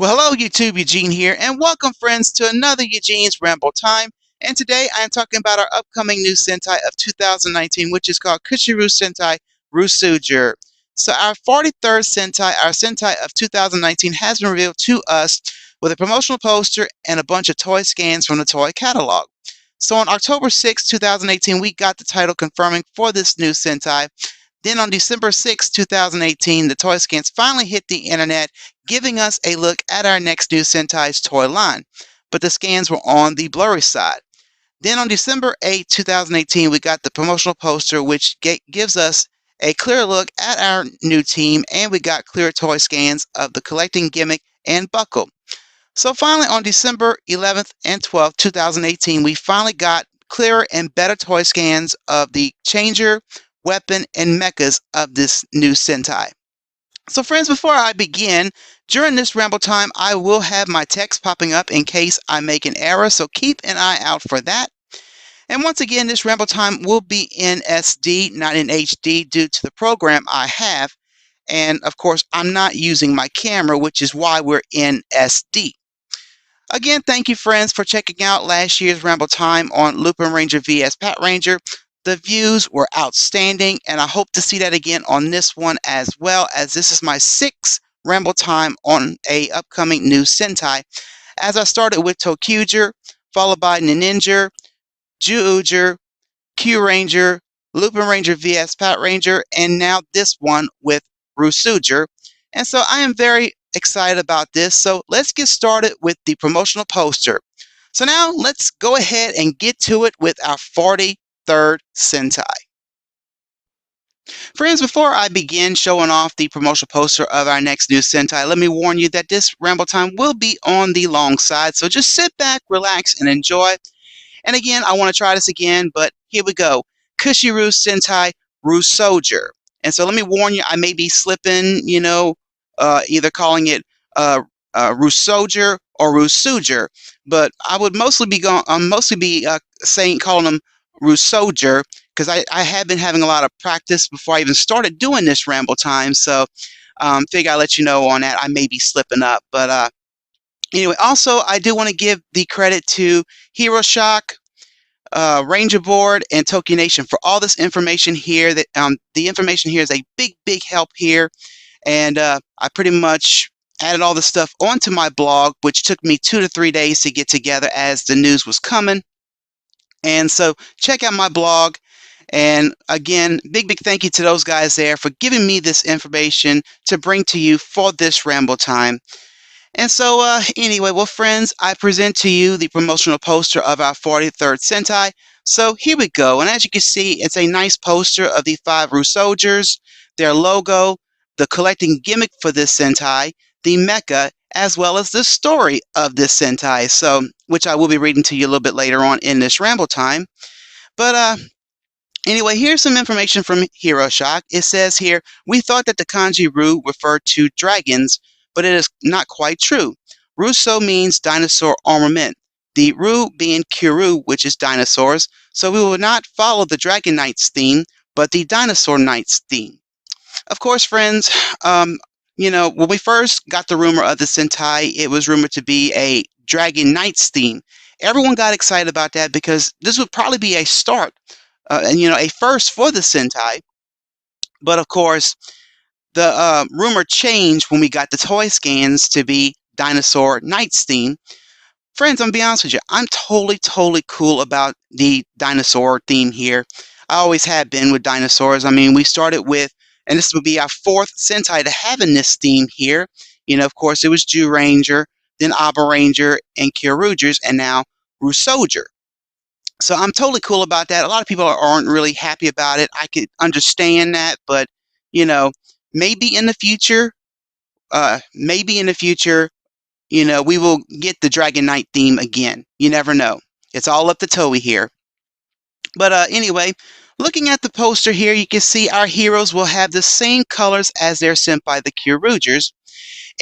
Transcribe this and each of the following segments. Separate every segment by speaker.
Speaker 1: Well, hello YouTube, Eugene here, and welcome friends to another Eugene's Ramble Time. And today I am talking about our upcoming new Sentai of 2019, which is called KishiRyuu Sentai Ryusoulger. So our 43rd Sentai, our Sentai of 2019, has been revealed to us with a promotional poster and a bunch of toy scans from the toy catalog. So on October 6, 2018, we got the title confirming for this new Sentai. Then on December 6, 2018, the toy scans finally hit the internet, giving us a look at our next new Sentai's toy line. But the scans were on the blurry side. Then on December 8, 2018, we got the promotional poster, which gives us a clear look at our new team, and we got clear toy scans of the collecting Gimmick and Buckle. So finally, on December 11th and 12th, 2018, we finally got clearer and better toy scans of the Changer, Weapon, and Mechas of this new Sentai. So friends, before I begin, during this ramble time, I will have my text popping up in case I make an error, so keep an eye out for that. And once again, this ramble time will be in SD, not in HD, due to the program I have. And of course, I'm not using my camera, which is why we're in SD. Again, thank you friends for checking out last year's ramble time on Lupin Ranger vs Pat Ranger. The views were outstanding, and I hope to see that again on this one as well, as this is my 6th ramble time on a upcoming new Sentai, as I started with Tokyuger, followed by Ninja, Ryusoulger, Q Ranger, Lupin Ranger vs Pat Ranger, and now this one with Ryusoulger. And so I am very excited about this. So let's get started with the promotional poster. So now let's go ahead and get to it with our 43rd Sentai. Friends, before I begin showing off the promotional poster of our next new Sentai, let me warn you that this ramble time will be on the long side, so just sit back, relax, and enjoy. And again, I want to try this again, but here we go. KishiRyuu Sentai Ryusoulger. And so let me warn you, I may be slipping, either calling it Ryusoulger or Ryusoulger, but I would mostly be calling them Ryusoulger, because I have been having a lot of practice before I even started doing this ramble time. So figure I'll let you know on that. I may be slipping up, but anyway. Also, I do want to give the credit to Hero Shock, Ranger Board, and Tokyo Nation for all this information here. That the information here is a big help here, and I pretty much added all the stuff onto my blog, which took me 2 to 3 days to get together as the news was coming. And so check out my blog. And again, big thank you to those guys there for giving me this information to bring to you for this ramble time. And so anyway, well friends, I present to you the promotional poster of our 43rd Sentai. So here we go. And as you can see, it's a nice poster of the 5 Ryusoulgers, their logo, the collecting gimmick for this Sentai, the mecha, as well as the story of this Sentai, so which I will be reading to you a little bit later on in this ramble time. But anyway, here's some information from Hero Shock. It says here, we thought that the kanji Ryu referred to dragons, but it is not quite true. Ryusoul means dinosaur armament, the Ryu being Kiryu, which is dinosaurs, so we will not follow the Dragon Knights theme, but the Dinosaur Knights theme. Of course, friends, when we first got the rumor of the Sentai, it was rumored to be a Dragon Knights theme. Everyone got excited about that because this would probably be a start, a first for the Sentai. But of course, the rumor changed when we got the toy scans to be Dinosaur Knights theme. Friends, I'm gonna be honest with you, I'm totally cool about the dinosaur theme here. I always have been with dinosaurs. I mean, we started with, and this will be our 4th Sentai to have in this theme here. Of course, it was Jew Ranger, then Abba Ranger, and Kyurugers, and now Ryusoulger. So I'm totally cool about that. A lot of people aren't really happy about it. I could understand that, but, maybe in the future, we will get the Dragon Knight theme again. You never know. It's all up to Toei here. But anyway, looking at the poster here, you can see our heroes will have the same colors as their senpai, the Kyurugers,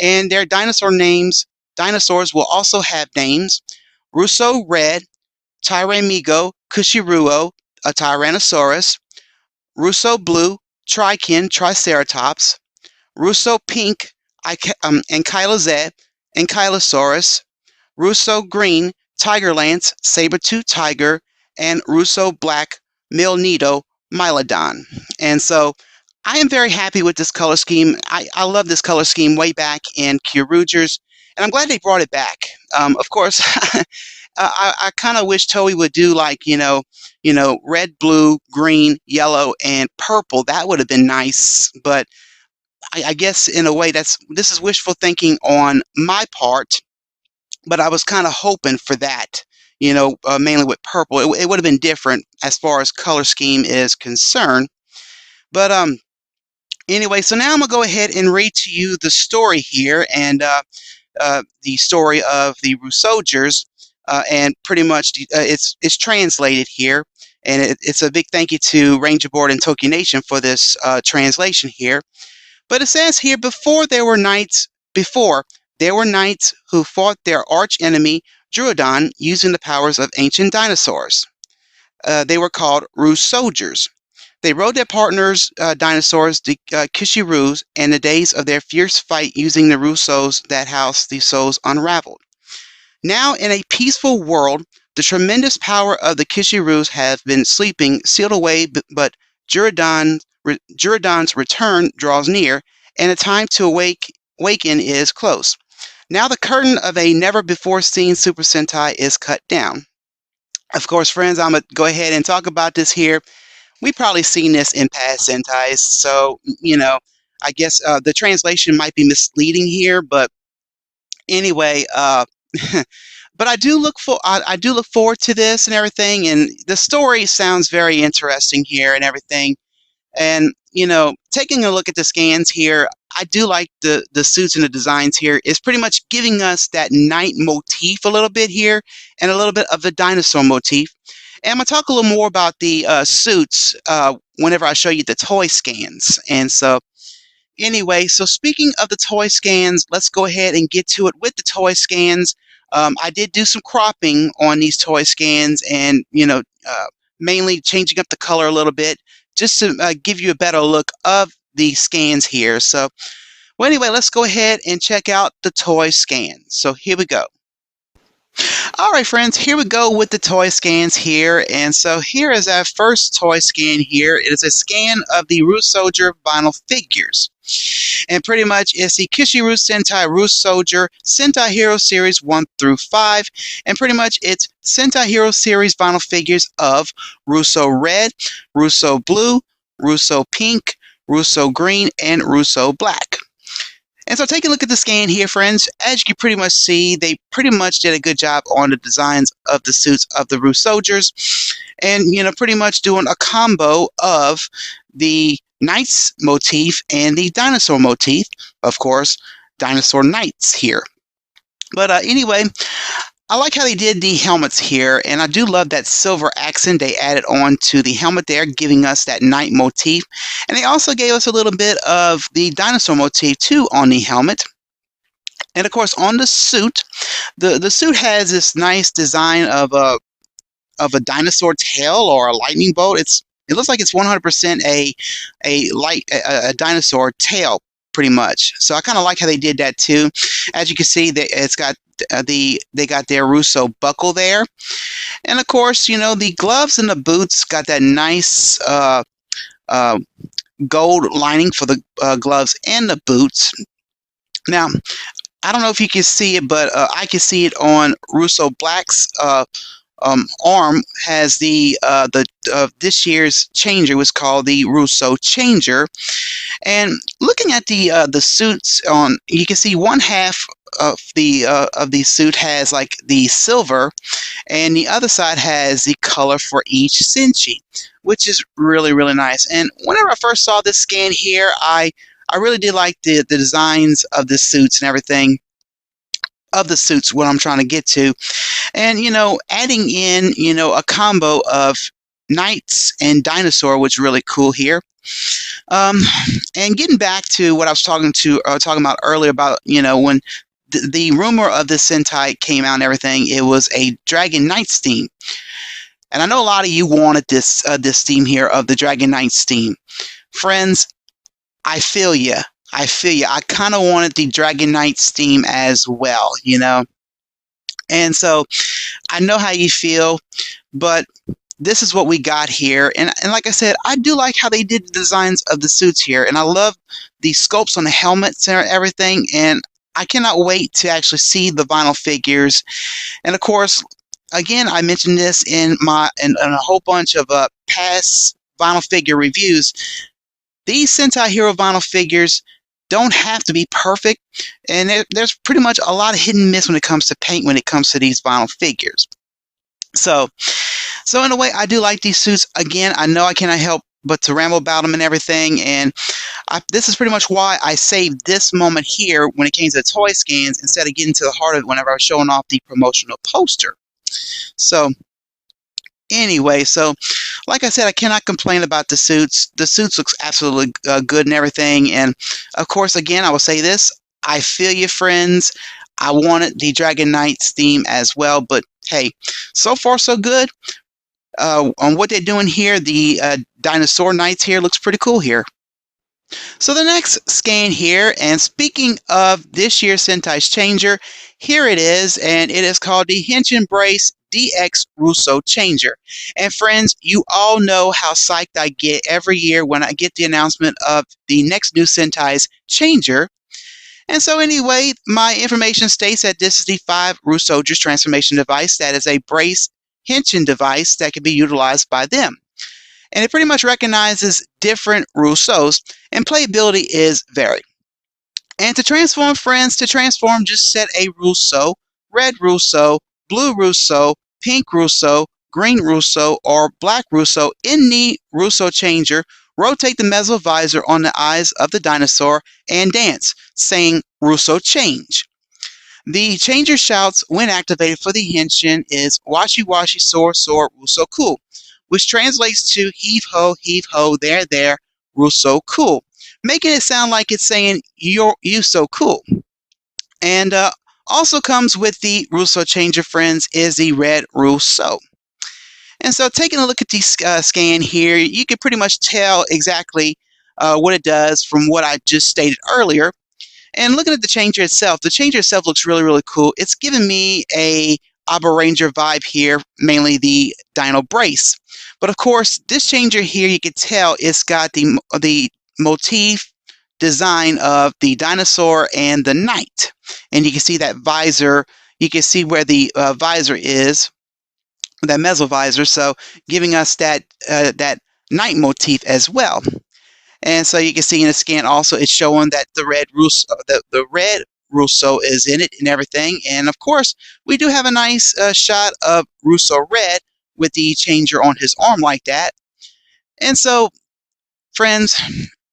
Speaker 1: and their dinosaurs will also have names. Ryusoul Red, Tyrannigo, Kishiryuoh, a Tyrannosaurus, Ryusoul Blue, Triken, Triceratops, Ryusoul Pink, Ankyloze, Ankylosaurus, Ryusoul Green, Tiger Lance, Saber-tooth Tiger, and Ryusoul Black, Milneedle, Mylodon. And so I am very happy with this color scheme. I love this color scheme way back in Kyuroogers, and I'm glad they brought it back. Of course, I kind of wish Toei would do like, red, blue, green, yellow, and purple. That would have been nice, but I guess in a way this is wishful thinking on my part, but I was kind of hoping for that, mainly with purple. It would have been different as far as color scheme is concerned. But anyway, so now I'm going to go ahead and read to you the story here, and the story of the Ryusoulgers, and pretty much it's translated here. And it's a big thank you to Ranger Board and Tokyo Nation for this translation here. But it says here, before there were knights who fought their arch enemy, Druidon, using the powers of ancient dinosaurs. They were called Ryusoulgers. They rode their partners, dinosaurs, the Kishiryuos, and the days of their fierce fight using the Ryusouls that housed the souls unraveled. Now, in a peaceful world, the tremendous power of the Kishiryuos have been sleeping, sealed away, but Druidon's return draws near, and the time to awaken is close. Now the curtain of a never-before-seen Super Sentai is cut down. Of course, friends, I'm going to go ahead and talk about this here. We've probably seen this in past Sentais, so, I guess the translation might be misleading here, but anyway, but I do look forward to this and everything, and the story sounds very interesting here and everything. And taking a look at the scans here, I do like the suits and the designs here. It's pretty much giving us that knight motif a little bit here, and a little bit of the dinosaur motif. And I'm going to talk a little more about the suits whenever I show you the toy scans. And so anyway, so speaking of the toy scans, let's go ahead and get to it with the toy scans. I did do some cropping on these toy scans, and mainly changing up the color a little bit, just to give you a better look of the scans here. So, well, anyway, let's go ahead and check out the toy scans. So here we go. All right, friends, here we go with the toy scans here. And so here is our first toy scan here. It is a scan of the Ryusoulger vinyl figures. And pretty much it's the KishiRyuu Sentai Ryusoulger Sentai Hero Series 1 through 5. And pretty much it's Sentai Hero Series vinyl figures of Ryusoul Red, Ryusoul Blue, Ryusoul Pink, Ryusoul Green, and Ryusoul Black. And so take a look at the scan here, friends. As you can pretty much see, they pretty much did a good job on the designs of the suits of the Ryusoulgers. And, pretty much doing a combo of the Knights motif and the dinosaur motif. Of course, dinosaur knights here. But anyway, I like how they did the helmets here, and I do love that silver accent they added on to the helmet there, giving us that knight motif. And they also gave us a little bit of the dinosaur motif too on the helmet. And of course, on the suit, the suit has this nice design of a dinosaur tail or a lightning bolt. It looks like it's 100% a dinosaur tail, pretty much. So I kind of like how they did that too. As you can see, it's got they got their Ryusoul buckle there, and of course, the gloves and the boots got that nice gold lining for the gloves and the boots. Now, I don't know if you can see it, but I can see it on Ryusoul Black's arm. Has the this year's changer was called the Ryusoul Changer. And looking at the suits on, you can see one half of the suit has like the silver, and the other side has the color for each senshi, which is really, really nice. And whenever I first saw this scan here, I really did like the designs of the suits and everything of the suits, what I'm trying to get to. And adding in a combo of knights and dinosaur was really cool here. And getting back to what I was talking about earlier about when the rumor of this Sentai came out and everything, it was a Dragon Knights theme. And I know a lot of you wanted this theme here of the Dragon Knights theme. Friends, I feel ya. I feel you. I kind of wanted the Dragon Knight's theme as well, you know? And so I know how you feel, but this is what we got here. And like I said, I do like how they did the designs of the suits here. And I love the sculpts on the helmets and everything. And I cannot wait to actually see the vinyl figures. And of course, again, I mentioned this in a whole bunch of past vinyl figure reviews. These Sentai Hero vinyl figures don't have to be perfect, and there's pretty much a lot of hit and miss when it comes to paint when it comes to these vinyl figures. So in a way, I do like these suits. Again, I know I cannot help but to ramble about them and everything, and this is pretty much why I saved this moment here when it came to the toy scans instead of getting to the heart of it whenever I was showing off the promotional poster. So anyway, so like I said, I cannot complain about the suits. The suits looks absolutely good and everything. And of course, again, I will say this. I feel you, friends. I wanted the Dragon Knights theme as well. But hey, so far so good. On what they're doing here, the Dinosaur Knights here looks pretty cool here. So the next scan here, and speaking of this year's Sentai's Changer, here it is, and it is called the Hinge Embrace DX Ryusoul Changer. And friends, you all know how psyched I get every year when I get the announcement of the next new Sentai's Changer. And so anyway, my information states that this is the 5 Ryusoulger's transformation device that is a brace henshin device that can be utilized by them. And it pretty much recognizes different Ryusouls, and playability is varied. And to transform, friends, just set a Ryusoul, red Ryusoul, blue Ryusoul, pink Ryusoul, green Ryusoul, or black Ryusoul in the Ryusoul Changer. Rotate the metal visor on the eyes of the dinosaur and dance, saying Ryusoul Change. The Changer shouts when activated for the henshin is Washi Washi Soar Soar Ryusoul Cool, which translates to heave ho, there, Ryusoul Cool, making it sound like it's saying you so cool. And also comes with the Ryusoul Changer, friends, is the red Ryusoul. And so taking a look at the scan here, you can pretty much tell exactly what it does from what I just stated earlier. And looking at the Changer itself looks really, really cool. It's giving me a Abba Ranger vibe here, mainly the Dino Brace. But of course, this Changer here, you can tell it's got the motif design of the dinosaur and the knight. And you can see that visor. You can see where the visor is, that metal visor. So giving us that knight motif as well. And so you can see in the scan also, it's showing that the red Ryusoul is in it and everything. And of course, we do have a nice shot of Ryusoul Red with the Changer on his arm like that. And so, friends,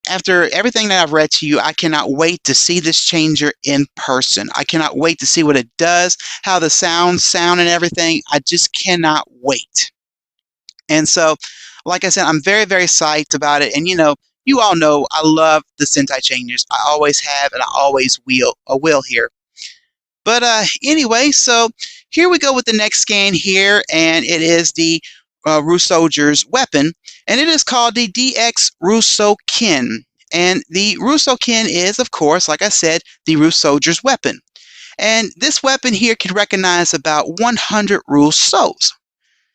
Speaker 1: after everything that I've read to you, I cannot wait to see this Changer in person. I cannot wait to see what it does, how the sound and everything. I just cannot wait. And so, like I said, I'm very, very psyched about it. And you all know I love the Sentai Changers. I always have, and I always will here. But anyway, so here we go with the next scan here, and it is the Ryusoulger's weapon, and it is called the DX Ryusoul Ken. And the Ryusoul Ken is, of course, like I said, the Ryusoulger's weapon. And this weapon here can recognize about 100 Ryusouls.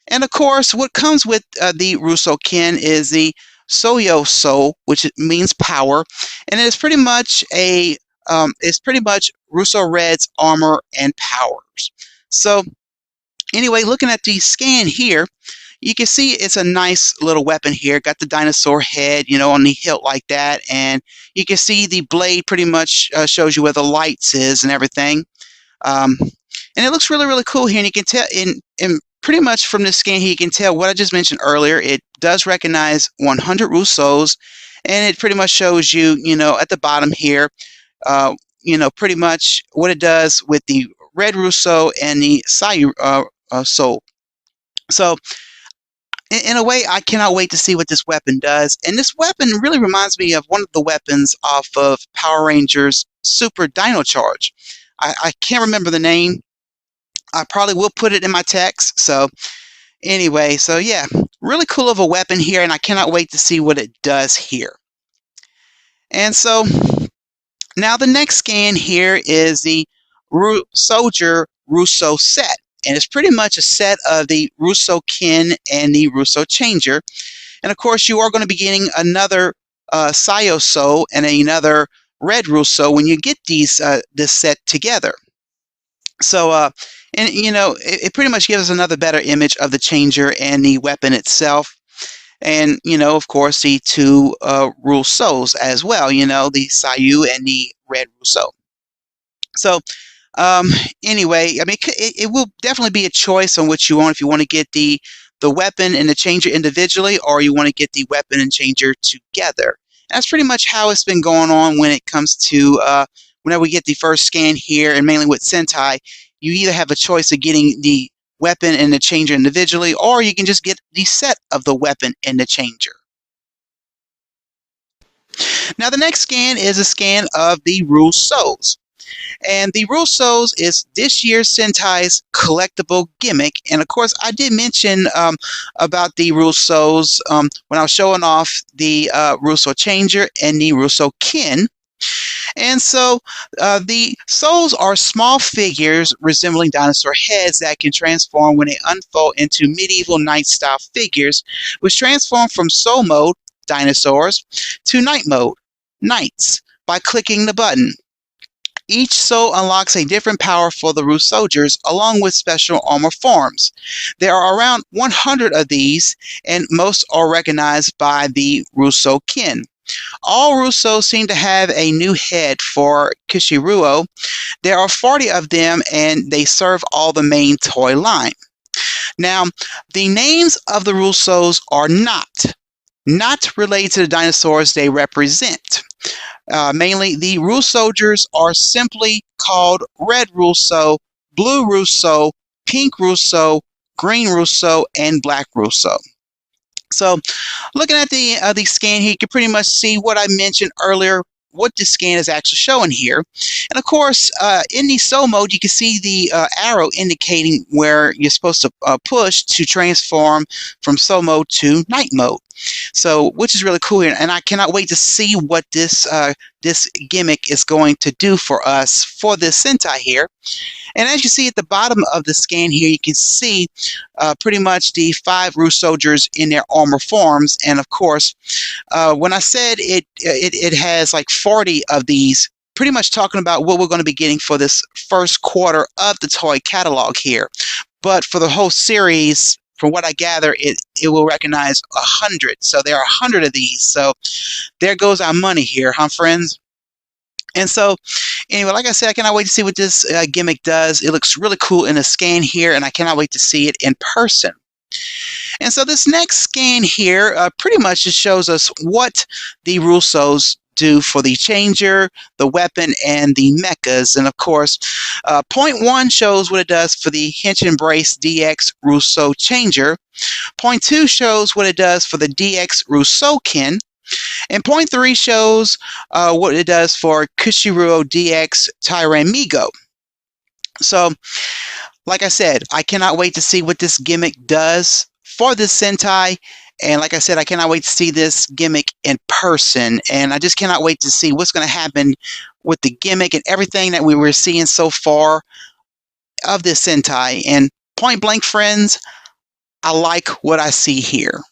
Speaker 1: And of course, what comes with the Ryusoul Ken is the Soyo Soul, which means power, and it is pretty much Ryusoul Red's armor and powers. So anyway, looking at the scan here, you can see it's a nice little weapon here. Got the dinosaur head, on the hilt like that, and you can see the blade pretty much shows you where the lights is and everything. And it looks really, really cool here, and you can tell in pretty much from this scan here, you can tell what I just mentioned earlier. It does recognize 100 Ryusouls, and it pretty much shows you, at the bottom here, pretty much what it does with the red Ryusoul and the Sayu Soul. So, in a way, I cannot wait to see what this weapon does. And this weapon really reminds me of one of the weapons off of Power Rangers Super Dino Charge. I can't remember the name. I probably will put it in my text. So anyway, so yeah, really cool of a weapon here, and I cannot wait to see what it does here. And so Now the next scan here is the Ryusoulger Ryusoul set. And it's pretty much a set of the Ryusoul Ken and the Ryusoul Changer. And of course, you are going to be getting another Ryusoul and another Red Ryusoul when you get these this set together. So, and you know, it pretty much gives us another better image of the changer and the weapon itself. And, you know, of course, the two Ryusouls as well, you know, the Ryusoul and the Red Ryusoul. So, anyway, I mean, it will definitely be a choice on what you want. If you want to get the weapon and the changer individually, or you want to get the weapon and changer together. And that's pretty much how it's been going on when it comes to whenever we get the first scan here, and mainly with Sentai, you either have a choice of getting the weapon and the changer individually, or you can just get the set of the weapon and the changer. Now, the next scan is a scan of the Ryusouls. And the Ryusouls is this year's Sentai's collectible gimmick. And of course, I did mention about the Ryusouls when I was showing off the Ryusoul Changer and the Ryusoul Ken. And so the souls are small figures resembling dinosaur heads that can transform when they unfold into medieval knight-style figures, which transform from soul mode, dinosaurs, to night mode, knights, by clicking the button. Each soul unlocks a different power for the Ryusoulgers, along with special armor forms. There are around 100 of these, and most are recognized by the Ryusoul Ken. All Ryusouls seem to have a new head for Kishiryuoh. There are 40 of them, and they serve all the main toy line. Now, the names of the Ryusouls are not related to the dinosaurs they represent. Mainly, the Ryusoulgers are simply called Red Ryusoul, Blue Ryusoul, Pink Ryusoul, Green Ryusoul, and Black Ryusoul. So, looking at the scan here, you can pretty much see what I mentioned earlier, what the scan is actually showing here. And of course, in the soul mode, you can see the arrow indicating where you're supposed to push to transform from soul mode to night mode. So, which is really cool here, and I cannot wait to see what this gimmick is going to do for us for this Sentai here. And as you see at the bottom of the scan here, you can see pretty much the 5 Ryusoulgers in their armor forms. And of course, when I said it has like 40 of these, pretty much talking about what we're going to be getting for this first quarter of the toy catalog here. But for the whole series, from what I gather, it will recognize 100. So there are 100 of these. So there goes our money here, huh, friends? And so, anyway, like I said, I cannot wait to see what this gimmick does. It looks really cool in a scan here, and I cannot wait to see it in person. And so this next scan here pretty much just shows us what the Ryusouls do for the changer, the weapon, and the mechas. And of course, point 1 shows what it does for the Hinch Embrace DX Ryusoul Changer. Point 2 shows what it does for the DX Ryusoul Ken. And point 3 shows what it does for Kishiryuoh DX Tyramigo. So, like I said, I cannot wait to see what this gimmick does for this Sentai. And like I said, I cannot wait to see this gimmick in person. And I just cannot wait to see what's going to happen with the gimmick and everything that we were seeing so far of this Sentai. And point blank, friends, I like what I see here.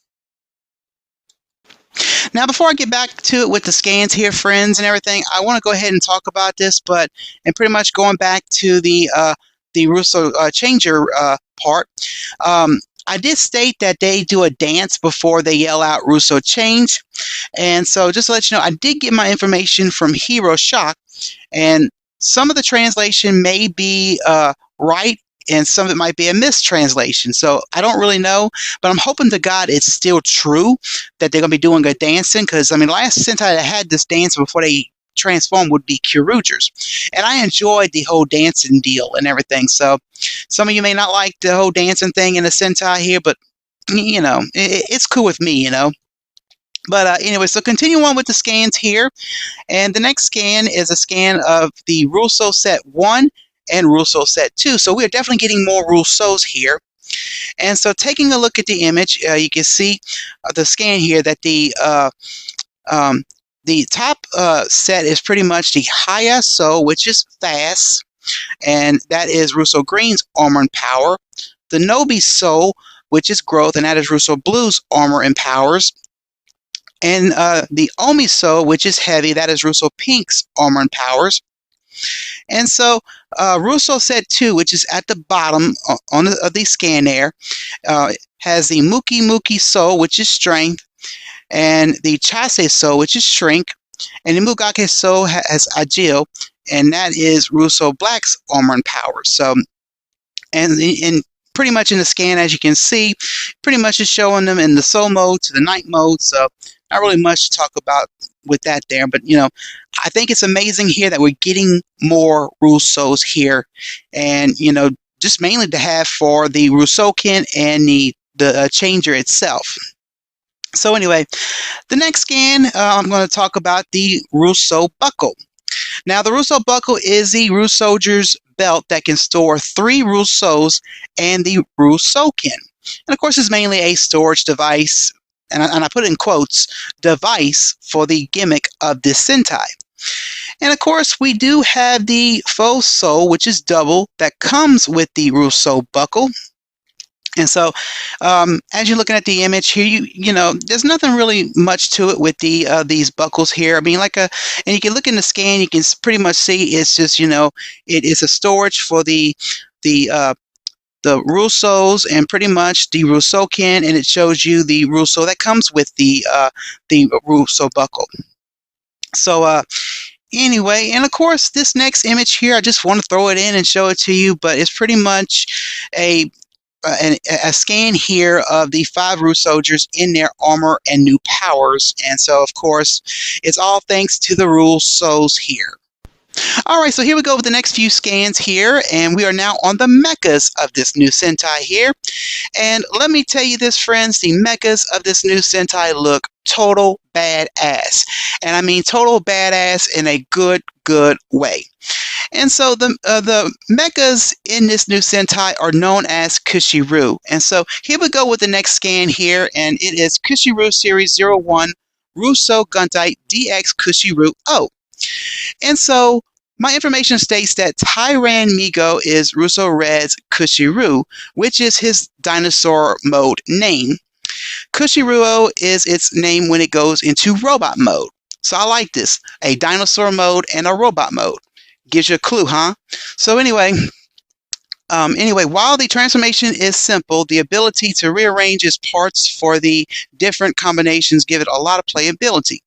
Speaker 1: Now, before I get back to it with the scans here, friends, and everything, I want to go ahead and talk about this, and pretty much going back to the Ryusoul Changer part, I did state that they do a dance before they yell out Ryusoul Change, and so just to let you know, I did get my information from Hero Shock, and some of the translation may be right, and some of it might be a mistranslation. So I don't really know, but I'm hoping to God it's still true that they're going to be doing a dancing, because, I mean, last Sentai that had this dance before they transformed would be Kyurugers. And I enjoyed the whole dancing deal and everything. So some of you may not like the whole dancing thing in the Sentai here, but, you know, it's cool with me, you know. But anyway, so continue on with the scans here. And the next scan is a scan of the Ryusoul Set 1 and Ryusoul Set 2. So we're definitely getting more Ryusouls here. And so taking a look at the image, you can see the scan here that the the top set is pretty much the Hayaso, which is fast, and that is Ryusoul Green's armor and power. The Nobi Soul, which is growth, and that is Ryusoul Blue's armor and powers. And the Omi Soul, which is heavy, that is Ryusoul Pink's armor and powers. And so Ryusoul Set 2, which is at the bottom of the scan there, has the Muki Muki Soul, which is strength, and the Chase Soul, which is shrink, and the Mugake Soul has Agile, and that is Ryusoul Black's armor and power. So, and pretty much in the scan, as you can see, pretty much is showing them in the soul mode to the night mode. So, not really much to talk about with that there, but I think it's amazing here that we're getting more Ryusouls here, and just mainly to have for the Ryusoul Ken and the changer itself. So anyway, the next scan, I'm going to talk about the Ryusoul Buckle. Now, the Ryusoul Buckle is the Ryusoulger's belt that can store 3 Ryusouls and the Ryusoul Ken. And of course, it's mainly a storage device, and I put it in quotes, device for the gimmick of this Sentai. And of course, we do have the Faux Soul, which is double, that comes with the Ryusoul Buckle. And so, as you're looking at the image here, you know, there's nothing really much to it with these buckles here. I mean, and you can look in the scan, you can pretty much see it's just, it is a storage for the Ryusouls and pretty much the Ryusoul Ken, and it shows you the Ryusoul that comes with the Ryusoul Buckle. So, anyway, and of course, this next image here, I just want to throw it in and show it to you, but it's pretty much a scan here of the 5 Ryusoulgers in their armor and new powers. And so, of course, it's all thanks to the Ryusouls here. All right, so here we go with the next few scans here, and we are now on the mechas of this new Sentai here. And let me tell you this, friends, the mechas of this new Sentai look total badass. And I mean total badass in a good way. And so the mechas in this new Sentai are known as Kishiryu. And so here we go with the next scan here, and it is Kishiryu Series 01 Ryusoul Guntai DX Kishiryuoh. And so my information states that Tyran Migo is Ryusoul Red's Kishiryu, which is his dinosaur mode name. Kishiryuoh is its name when it goes into robot mode. So I like this, a dinosaur mode and a robot mode. Gives you a clue, huh? So anyway, while the transformation is simple, the ability to rearrange its parts for the different combinations give it a lot of playability.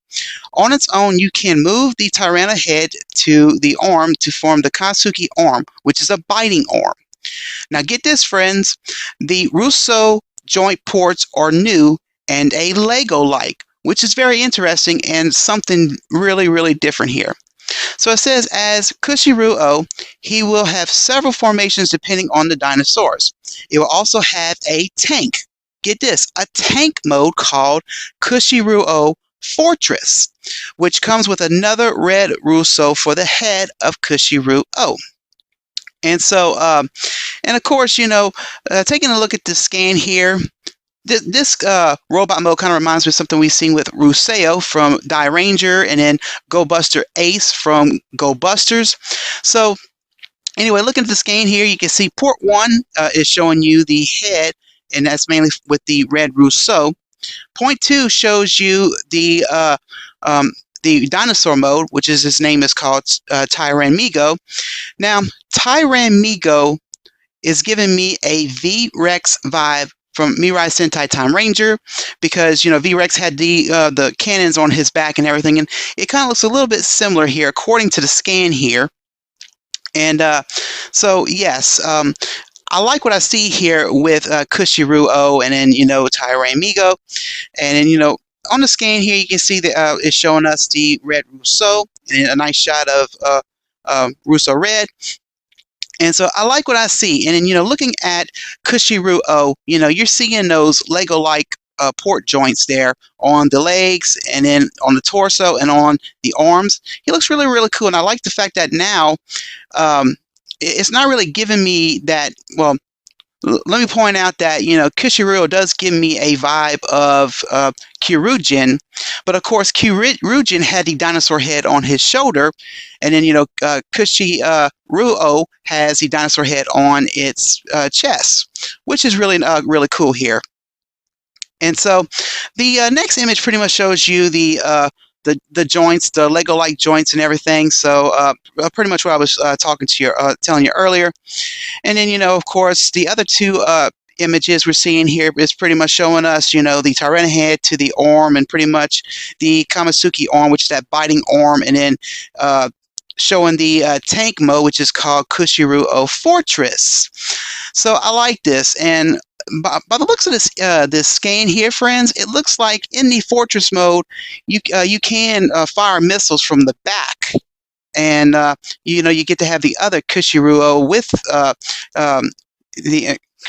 Speaker 1: On its own, you can move the Tyranna head to the arm to form the Katsuki arm, which is a biting arm. Now get this, friends, the Ryusoul joint ports are new and a Lego-like, which is very interesting and something really different here. So it says, as Kishiryuoh, he will have several formations depending on the dinosaurs. It will also have a tank. Get this, a tank mode called Kishiryuoh Fortress, which comes with another red Ryusoul for the head of Kishiryuoh. And so, and of course, taking a look at the scan here, this robot mode kind of reminds me of something we've seen with Ryuseo from Die Ranger, and then Go Buster Ace from Go Busters. So anyway, looking at the scan here, you can see port 1 is showing you the head, and that's mainly with the red Ryusoul. Point 2 shows you the dinosaur mode, which is his name is called Tyran Migo. Now, Tyran Migo is giving me a V-Rex vibe from Mirai Sentai Time Ranger, because V-Rex had the cannons on his back and everything, and it kind of looks a little bit similar here according to the scan here. And so yes, I like what I see here with Kishiryuoh and then Tyran Migo, and then on the scan here you can see that it's showing us the red Ryusoul and a nice shot of Ryusoul Red. And so I like what I see. And then, looking at Kishiryuoh, you're seeing those Lego-like port joints there on the legs and then on the torso and on the arms. He looks really cool. And I like the fact that now it's not really giving me that, well, let me point out that, Kishiryuoh does give me a vibe of Kyurujin, but of course, Kyurujin had the dinosaur head on his shoulder, and then, Kishiryuoh has the dinosaur head on its chest, which is really, really cool here. And so the next image pretty much shows you the joints, the Lego-like joints and everything. So pretty much what I was telling you earlier. And then, of course, the other two images we're seeing here is pretty much showing us, the Tyrant head to the arm, and pretty much the Kamasuki arm, which is that biting arm, and then showing the tank mode, which is called Kishiryuoh Fortress. So I like this, and by the looks of this scan here, friends, it looks like in the Fortress mode, you can fire missiles from the back. And you get to have the other Kishiryuoh with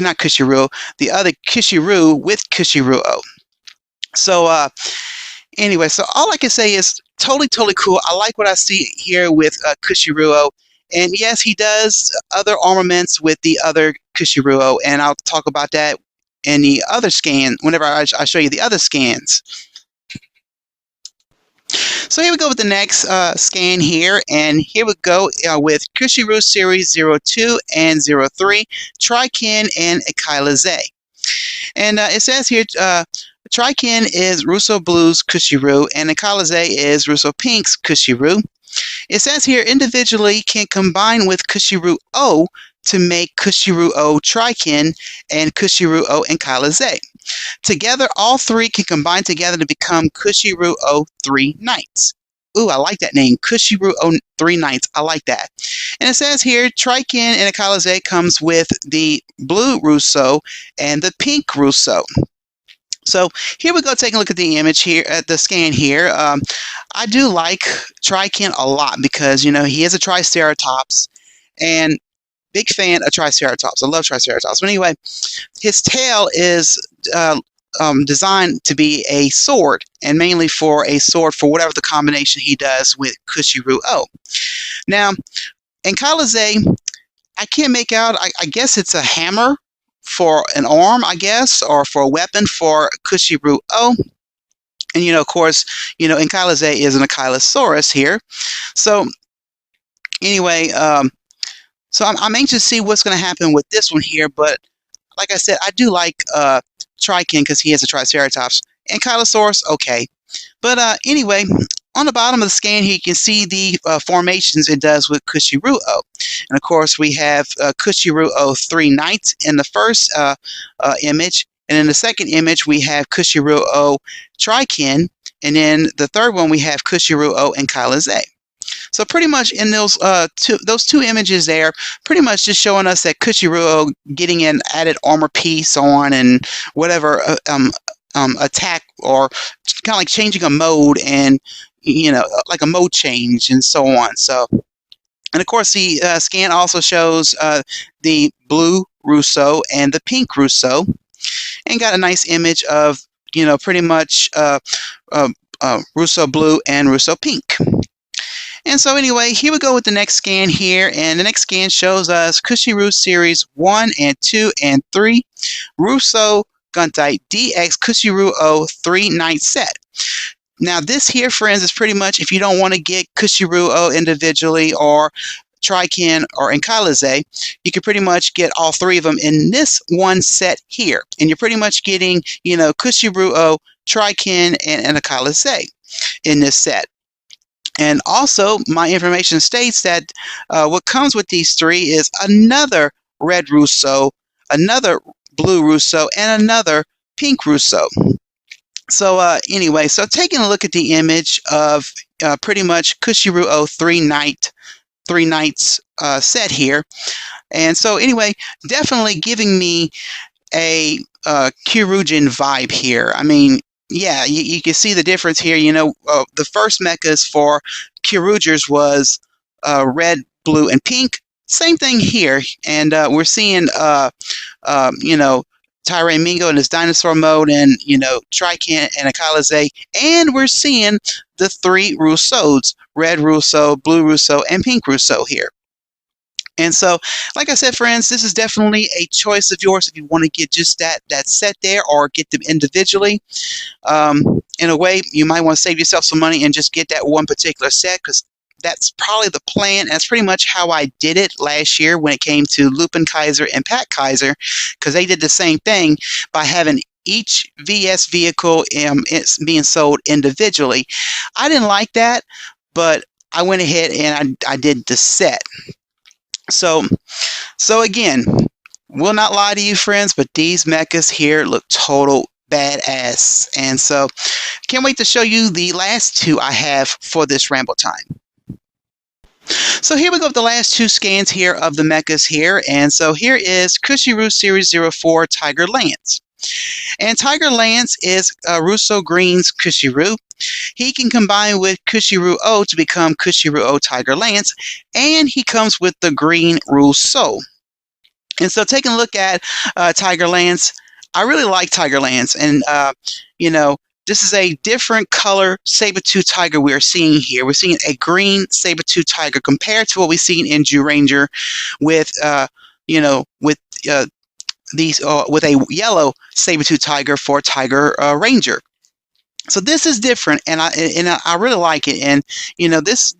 Speaker 1: not Kishiryuoh, the other Kishiryu with Kishiryuoh. So anyway, so all I can say is totally cool. I like what I see here with Kishiryuoh. And yes, he does other armaments with the other Kishiryuoh, and I'll talk about that in the other scan whenever I show you the other scans. So here we go with the next scan here, and here we go with KishiRyuu Series 02 and 03, Triken and Ankyloze. And it says here, Triken is Ryusoul Blue's Kishiryu, and Ankyloze is Ryusoul Pink's Kishiryu. It says here, individually can combine with Kishiryuoh to make Kishiryuoh Triken and Kishiryuoh Ankyloze. Together, all three can combine together to become Kishiryuoh 3 Knights. Ooh, I like that name, Kishiryuoh 3 Knights. I like that. And it says here, Triken and Ankyloze comes with the blue Ryusoul and the pink Ryusoul. So here we go, taking a look at the image here, at the scan here. I do like Triken a lot because, he is a Triceratops, and big fan of Triceratops. I love Triceratops. But anyway, his tail is designed to be a sword, and mainly for a sword for whatever the combination he does with Kishiryuoh. Now, Ankyloze, I can't make out, I guess it's a hammer for an arm, I guess, or for a weapon for Kishiryuoh. And, of course, Ankyloze is an Ankylosaurus here. So, anyway, so I'm anxious to see what's going to happen with this one here. But, like I said, I do like Triken because he has a Triceratops. Ankylosaurus, okay. But anyway, on the bottom of the scan here, you can see the formations it does with Kishiryuoh. And of course, we have Kishiryuoh 3 Knights in the first image. And in the second image, we have Kishiryuoh Triken. And then the third one, we have Kishiryuoh Ankyloze. So pretty much in those two images there, pretty much just showing us that Kishiryuoh getting an added armor piece on and whatever attack, or kind of like changing a mode, and like a mode change and so on. So, and of course the scan also shows the blue Ryusoul and the pink Ryusoul, and got a nice image of pretty much Ryusoul blue and Ryusoul pink. And so anyway, here we go with the next scan here, and the next scan shows us KishiRyuu Series 1 and 2 and 3, Ryusoul Guntai DX Kishiryuoh 3 Knight set. Now this here, friends, is pretty much if you don't want to get Kishiryuoh individually or Triken or Ankyloze, you can pretty much get all three of them in this one set here. And you're pretty much getting, Kishiryuoh, Triken, and Ankyloze in this set. And also, my information states that what comes with these three is another red Ryusoul, another blue Ryusoul, and another pink Ryusoul. So anyway, so taking a look at the image of pretty much Kishiryuoh 3 Knights set here. And so anyway, definitely giving me a Kyurujin vibe here. I mean, yeah, you can see the difference here. The first mechas for Kyurugers was red, blue, and pink. Same thing here. And we're seeing, Tyrant Mingo in his dinosaur mode, and, Triken and Ankyloze. And we're seeing the three Ryusouls, red Ryusoul, blue Ryusoul, and pink Ryusoul here. And so, like I said, friends, this is definitely a choice of yours if you want to get just that set there or get them individually. In a way, you might want to save yourself some money and just get that one particular set, because that's probably the plan. That's pretty much how I did it last year when it came to Lupin Kaiser and Pat Kaiser, because they did the same thing by having each VS vehicle it's being sold individually. I didn't like that, but I went ahead and I did the set. So again, will not lie to you, friends, but these mechas here look total badass. And so can't wait to show you the last two I have for this ramble time. So here we go with the last two scans here of the mechas here. And so here is KishiRyuu Series 04 Tiger Lance. And Tiger Lance is Ryusoul Green's Kishiryu. He can combine with Kishiryuoh to become Kishiryuoh Tiger Lance, and he comes with the green Ryusoul. And so taking a look at Tiger Lance, I really like Tiger Lance, and you know, this is a different color saber-tooth tiger we are seeing here. We're seeing a green saber-tooth tiger compared to what we've seen in Zyuranger with you know, with with a yellow saber-tooth tiger for Tiger Ranger. So this is different, and I really like it. And you know, this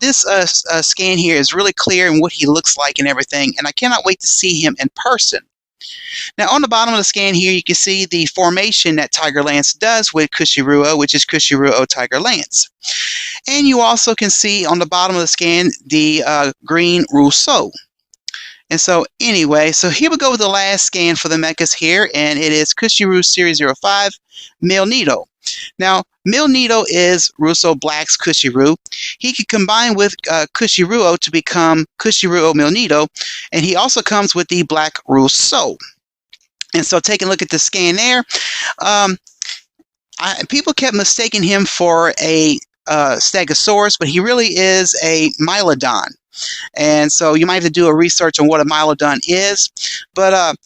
Speaker 1: scan here is really clear in what he looks like and everything, and I cannot wait to see him in person. Now on the bottom of the scan here, you can see the formation that Tiger Lance does with Kishiryuoh, which is Kishiryuoh Tiger Lance. And you also can see on the bottom of the scan the green Ryusoul. And so anyway, so here we go with the last scan for the mechas here, and it is KishiRyuu Series 05 Milneedle. Now, Milneedle is Ryusoul Black's Kishiryu. He can combine with Kishiryuoh to become Kishiryuoh Milneedle, and he also comes with the black Ryusoul. And so taking a look at the scan there, people kept mistaking him for a Stegosaurus, but he really is a Mylodon. And so you might have to do a research on what a Mylodon is. But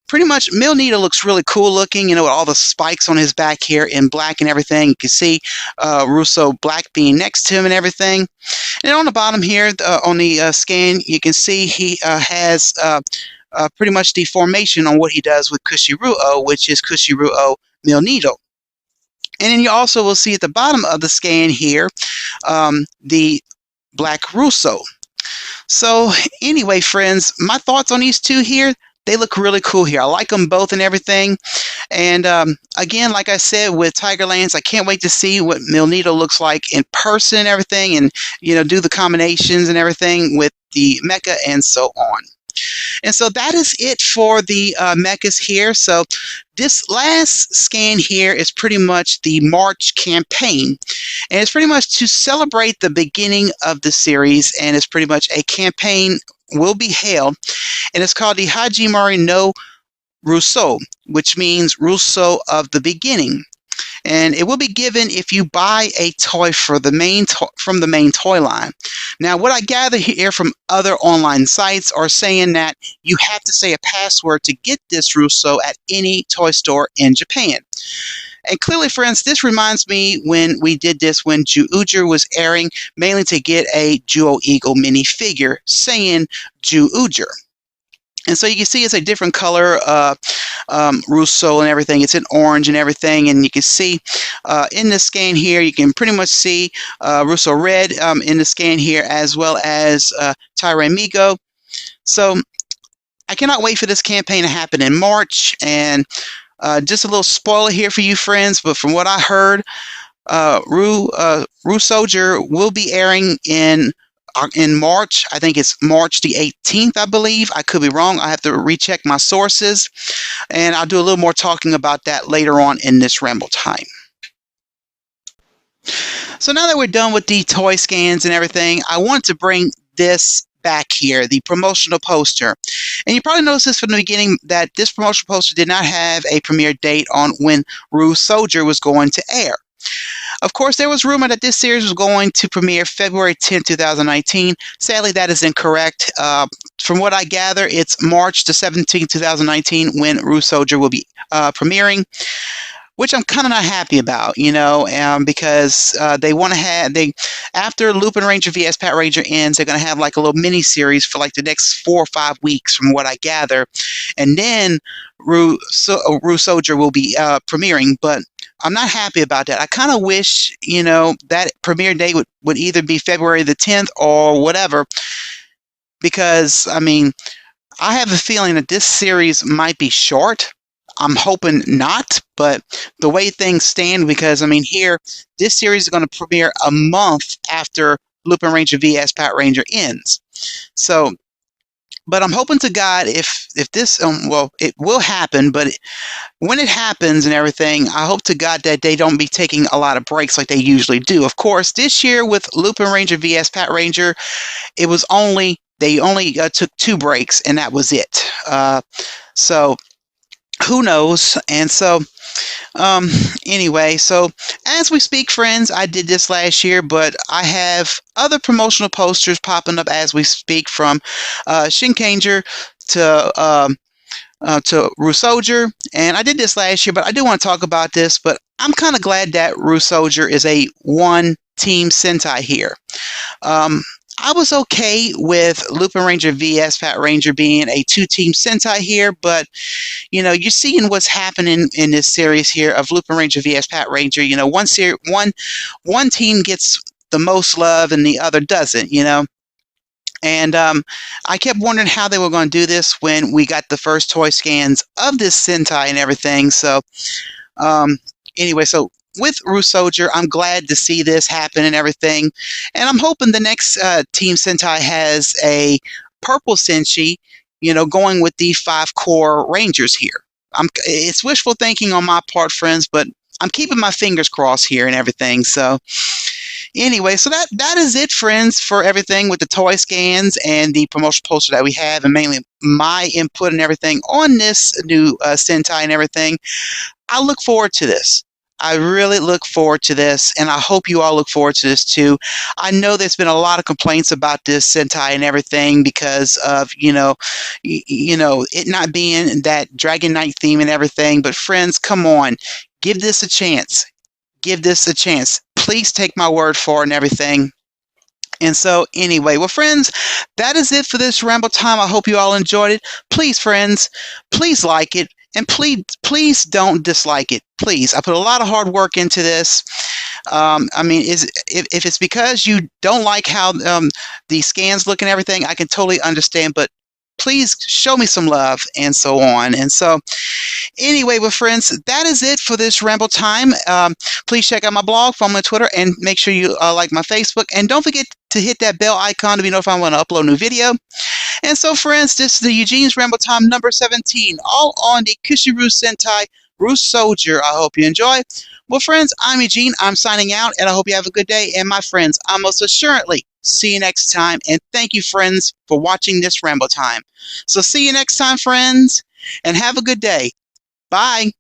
Speaker 1: pretty much Milneedle looks really cool looking, you know, with all the spikes on his back here in black and everything. You can see Ryusoul Black being next to him and everything. And on the bottom here on the scan, you can see he has pretty much the formation on what he does with Kishiryuoh, which is Kishiryuoh Milneedle. And then you also will see at the bottom of the scan here the black Ryusoul. So anyway, friends, my thoughts on these two here, they look really cool here. I like them both and everything. And again, like I said, with Tiger Lance, I can't wait to see what Milneedle looks like in person and everything, and you know, do the combinations and everything with the mecha and so on. And so that is it for the mechas here. So this last scan here is pretty much the March campaign, and it's pretty much to celebrate the beginning of the series, and it's pretty much a campaign will be held, and it's called the Hajimari no Ryusoul, which means Ryusoul of the beginning. And it will be given if you buy a toy for the from the main toy line. Now, what I gather here from other online sites are saying that you have to say a password to get this Ryusoul at any toy store in Japan. And clearly, friends, this reminds me when we did this when Zyuohger was airing, mainly to get a Jewel Eagle minifigure saying Zyuohger. And so you can see it's a different color Ryusoul and everything. It's in orange and everything. And you can see in the scan here, you can pretty much see Ryusoul Red in the scan here, as well as Tyramigo. So I cannot wait for this campaign to happen in March. And just a little spoiler here for you, friends, but from what I heard, Ryusoulger will be airing in March. I think it's March the 18th, I believe. I could be wrong. I have to recheck my sources, and I'll do a little more talking about that later on in this ramble time. So now that we're done with the toy scans and everything, I want to bring this back here, the promotional poster. And you probably noticed this from the beginning that this promotional poster did not have a premiere date on when Ryusoulger was going to air. Of course, there was rumor that this series was going to premiere February 10, 2019. Sadly, that is incorrect. From what I gather, it's March the 17th, 2019 when Ryusoulger will be premiering. which I'm kind of not happy about, because they want to have after Lupin Ranger vs. Pat Ranger ends, they're going to have like a little mini series for like the next 4 or 5 weeks, from what I gather, and then Ryusoulger will be premiering. But I'm not happy about that. I kind of wish, that premiere date would either be February the 10th or whatever, because I mean, I have a feeling that this series might be short. I'm hoping not, but the way things stand, because I mean, here, this series is going to premiere a month after Lupin Ranger vs. Pat Ranger ends. So, but I'm hoping to God, if this, well, it will happen, but when it happens and everything, I hope to God that they don't be taking a lot of breaks like they usually do. Of course, this year with Lupin Ranger vs. Pat Ranger, they only took 2 breaks, and that was it. So who knows? And so, anyway, so as we speak, friends, I did this last year, but I have other promotional posters popping up as we speak, from Shinkanger to Ryusoulger, and I did this last year, but I do want to talk about this. But I'm kind of glad that Ryusoulger is a one-team Sentai here. I was okay with Lupin Ranger vs. Pat Ranger being a 2-team Sentai here, but you're seeing what's happening in this series here of Lupin Ranger vs. Pat Ranger. One team gets the most love and the other doesn't. And I kept wondering how they were going to do this when we got the first toy scans of this Sentai and everything. So anyway, so with Ryusoulger, I'm glad to see this happen and everything. And I'm hoping the next Team Sentai has a purple Senshi, going with the 5 core Rangers here. It's wishful thinking on my part, friends, but I'm keeping my fingers crossed here and everything. So anyway, so that is it, friends, for everything with the toy scans and the promotional poster that we have, and mainly my input and everything on this new Sentai and everything. I look forward to this. I really look forward to this, and I hope you all look forward to this too. I know there's been a lot of complaints about this Sentai and everything because of it not being that Dragon Knight theme and everything. But friends, come on, give this a chance. Give this a chance. Please take my word for it and everything. And so anyway, well, friends, that is it for this Ramble time. I hope you all enjoyed it. Please, friends, please like it. And please don't dislike it. Please, I put a lot of hard work into this. I mean, if it's because you don't like how the scans look and everything, I can totally understand. But please show me some love and so on. And so anyway, well, friends, that is it for this Ramble time. Please check out my blog, follow me on Twitter, and make sure you like my Facebook. And don't forget to hit that bell icon to be notified when I upload a new video. And so, friends, this is the Eugene's Ramble time number 17, all on the KishiRyuu Sentai Ryusoulger. I hope you enjoy. Well, friends, I'm Eugene. I'm signing out, and I hope you have a good day. And my friends, I most assuredly see you next time. And thank you, friends, for watching this Ramble time. So see you next time, friends, and have a good day. Bye.